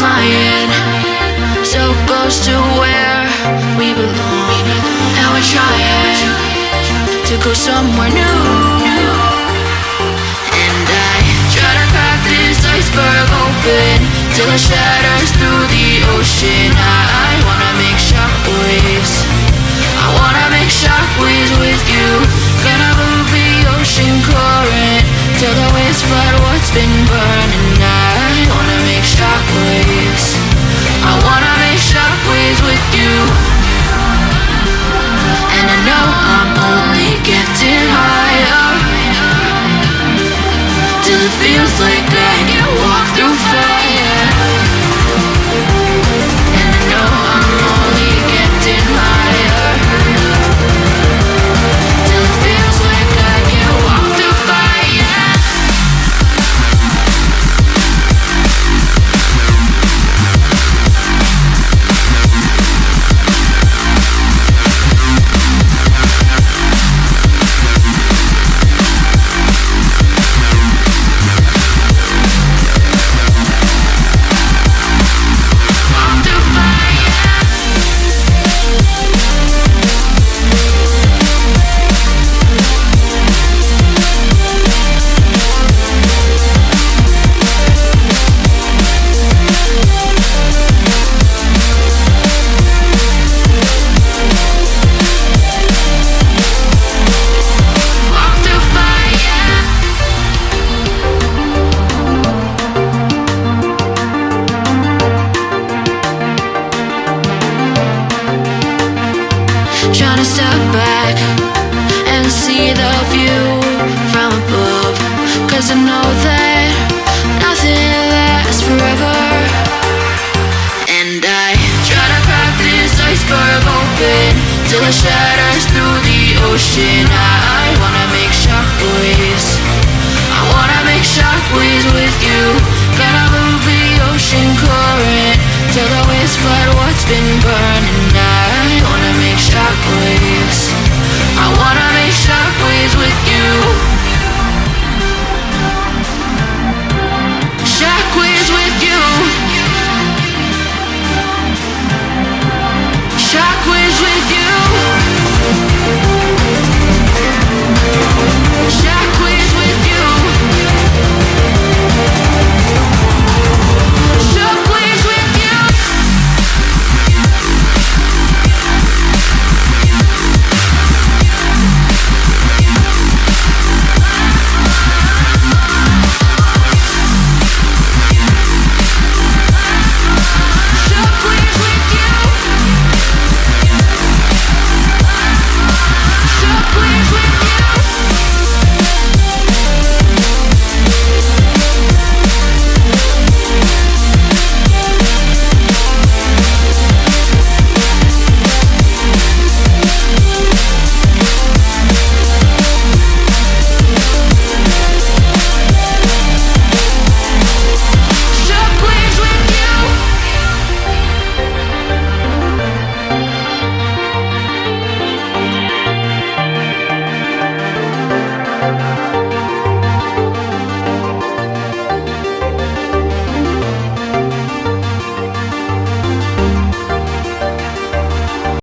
flying so close to where we belong, and we're trying to go somewhere new. And I try to crack this iceberg open till it shatters through the ocean. I wanna make shockwaves. I wanna make shockwaves with you. Gonna move the ocean current till the waves flood what's been burning. I wanna make shockwaves. I wanna make shockwaves with you. And I know I'm only getting higher till it feels like I can walk through fire. And I know I'm only getting higher till it feels like I can walk through fire. Trying to step back and see the view from above, 'cause I know that nothing lasts forever. And I try to crack this iceberg open till it shatters through the ocean. I wanna make shockwaves. I wanna make shockwaves with you. Gonna move the ocean current till the waves flood what's been burning.